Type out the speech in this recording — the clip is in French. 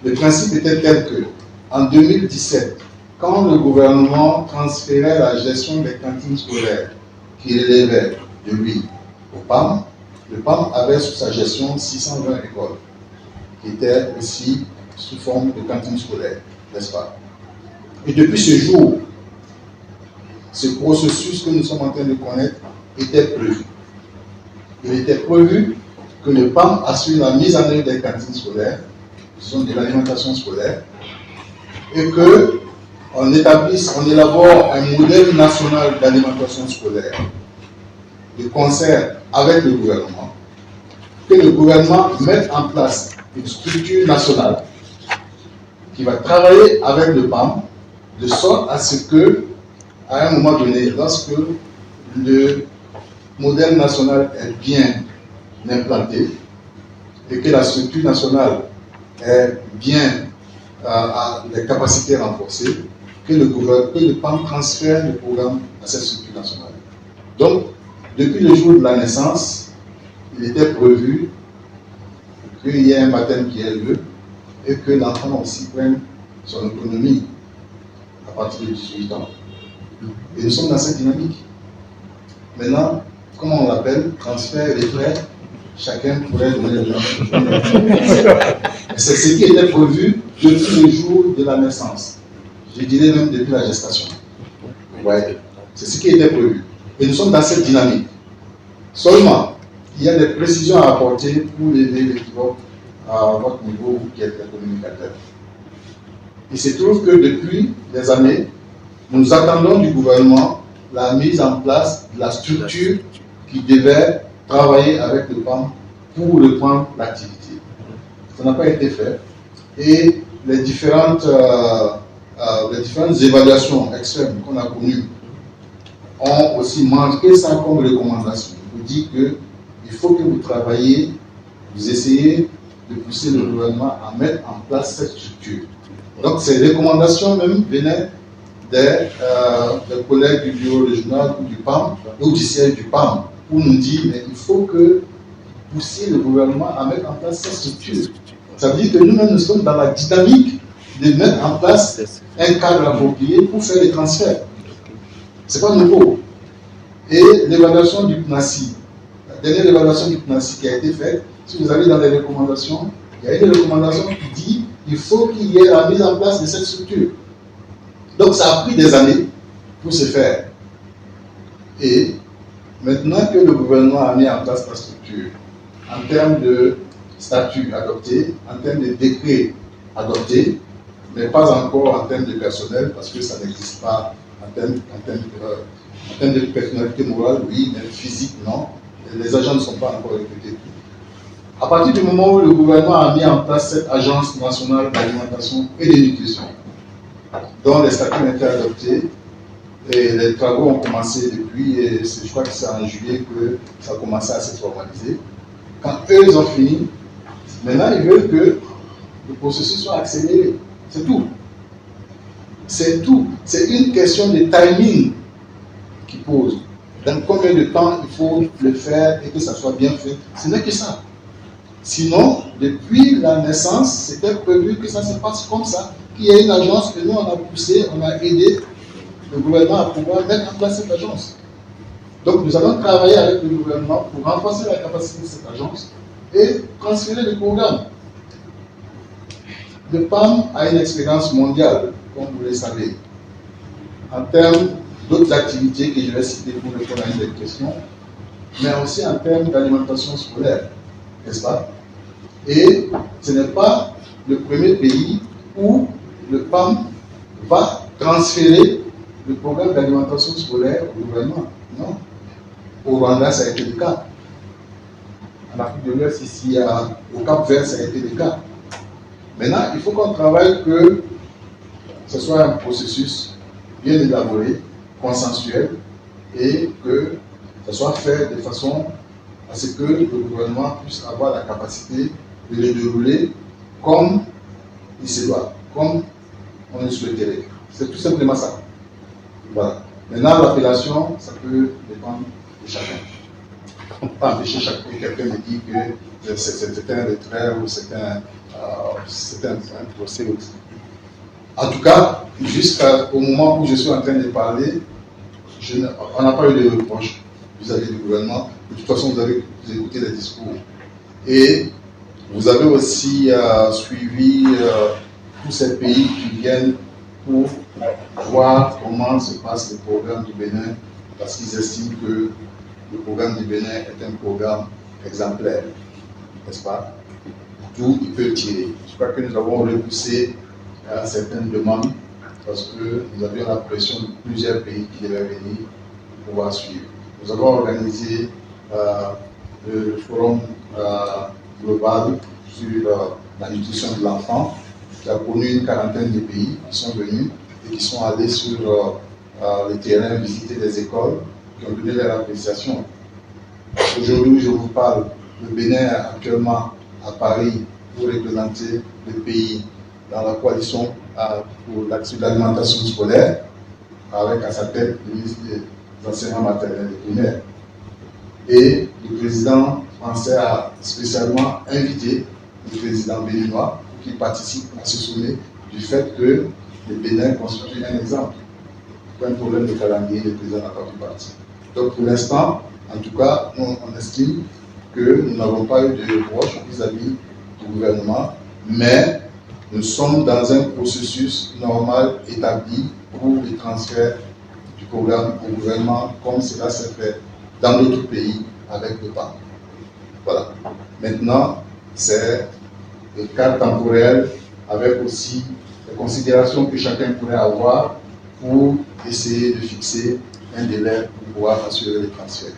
le principe était tel que, en 2017, quand le gouvernement transférait la gestion des cantines scolaires qui relevait de lui au PAM, le PAM avait sous sa gestion 620 écoles, qui étaient aussi sous forme de cantines scolaires, n'est-ce pas? Et depuis ce jour, ce processus que nous sommes en train de connaître était prévu. Il était prévu que le PAM assure la mise en œuvre des cantines scolaires, qui sont de l'alimentation scolaire, et qu'on établisse, on élabore un modèle national d'alimentation scolaire, de concert avec le gouvernement, que le gouvernement mette en place une structure nationale qui va travailler avec le PAM, de sorte à ce que, à un moment donné, lorsque le modèle national est bien implanté et que la structure nationale est bien à les capacités renforcées, que le PAM transfère le programme à cette structure nationale. Donc, depuis le jour de la naissance, il était prévu qu'il y ait un baptême qui ait lieu et que l'enfant aussi prenne son autonomie à partir de 18 ans. Et nous sommes dans cette dynamique. Maintenant, comment on l'appelle? Transfert des frais, chacun pourrait donner le nom. C'est ce qui était prévu depuis le jour de la naissance. Je dirais même depuis la gestation. Ouais. C'est ce qui était prévu. Et nous sommes dans cette dynamique. Seulement, il y a des précisions à apporter pour aider l'équivoque à votre niveau, vous qui êtes les communicateurs. Il se trouve que depuis des années, nous attendons du gouvernement la mise en place de la structure qui devait travailler avec le PAM pour reprendre l'activité. Ça n'a pas été fait. Et les différentes évaluations extrêmes qu'on a connues ont aussi manqué ça comme recommandation. Je vous dis qu'il faut que vous travaillez, vous essayez de pousser le gouvernement à mettre en place cette structure. Donc ces recommandations même venaient des collègues du bureau régional ou du PAM ou du siège du PAM pour nous dire qu'il faut que pousser le gouvernement à mettre en place cette structure. Ça veut dire que nous-mêmes nous sommes dans la dynamique de mettre en place un cadre approprié pour faire les transferts. Ce n'est pas nouveau. Et l'évaluation du PNACI, la dernière évaluation du PNACI qui a été faite, si vous allez dans les recommandations, il y a une recommandation qui dit qu'il faut qu'il y ait la mise en place de cette structure. Donc ça a pris des années pour se faire. Et maintenant que le gouvernement a mis en place la structure, en termes de statut adopté, en termes de décret adopté, mais pas encore en termes de personnel, parce que ça n'existe pas en termes de personnalité morale, oui, mais physique, non. Les agents ne sont pas encore recrutés. À partir du moment où le gouvernement a mis en place cette agence nationale d'alimentation et de nutrition, dont les statuts ont été adoptés, et les travaux ont commencé depuis, et je crois que c'est en juillet que ça a commencé à se formaliser. Quand eux ils ont fini, maintenant ils veulent que le processus soit accéléré. C'est tout. C'est tout. C'est une question de timing qui pose. Dans combien de temps il faut le faire et que ça soit bien fait. Ce n'est que ça. Sinon, depuis la naissance, c'était prévu que ça se passe comme ça. Qu'il y ait une agence que nous on a poussé, on a aidé le gouvernement à pouvoir mettre en place cette agence. Donc nous allons travailler avec le gouvernement pour renforcer la capacité de cette agence et transférer le programme. Le PAM a une expérience mondiale, comme vous le savez, en termes d'autres activités que je vais citer pour répondre à une des questions, mais aussi en termes d'alimentation scolaire, n'est-ce pas? Et ce n'est pas le premier pays où le PAM va transférer le programme d'alimentation scolaire au gouvernement. Non. Au Rwanda, ça a été le cas. En Afrique de l'Ouest, ici, au Cap-Vert, ça a été le cas. Maintenant, il faut qu'on travaille que ce soit un processus bien élaboré, consensuel, et que ce soit fait de façon à ce que le gouvernement puisse avoir la capacité de le dérouler comme il se doit, comme on le souhaiterait. C'est tout simplement ça. Voilà. Maintenant, l'appellation, ça peut dépendre de chacun. on ne peut pas empêcher chaque fois que quelqu'un me dit que c'est un retrait ou c'est un procès. En tout cas, jusqu'au moment où je suis en train de parler, on n'a pas eu de reproches vis-à-vis du gouvernement. De toute façon, vous avez écouté les discours. Et vous avez aussi suivi tous ces pays qui viennent pour voir comment se passe le programme du Bénin, parce qu'ils estiment que le programme du Bénin est un programme exemplaire, n'est-ce pas? D'où il peut tirer. Je crois que nous avons repoussé certaines demandes parce que nous avions la pression de plusieurs pays qui devaient venir pour pouvoir suivre. Nous avons organisé le forum global sur la nutrition de l'enfant, qui a connu une quarantaine de pays qui sont venus et qui sont allés sur le terrain, visiter des écoles, qui ont donné leur appréciation. Aujourd'hui, je vous parle, le Bénin est actuellement à Paris pour représenter le pays dans la coalition pour l'alimentation scolaire, avec à sa tête le ministre des enseignements maternels et primaires. Et le président français a spécialement invité le président béninois pour qu'il participe à ce sommet du fait que le Bénin constitue un exemple. Pas un problème de calendrier, le président n'a pas pu partir. Donc pour l'instant, en tout cas, on estime que nous n'avons pas eu de reproches vis-à-vis du gouvernement, mais nous sommes dans un processus normal établi pour le transfert du programme au gouvernement, comme cela s'est fait dans d'autres pays avec le PAM. Voilà. Maintenant, c'est le cadre temporel avec aussi les considérations que chacun pourrait avoir pour essayer de fixer un délai pour pouvoir assurer le transfert.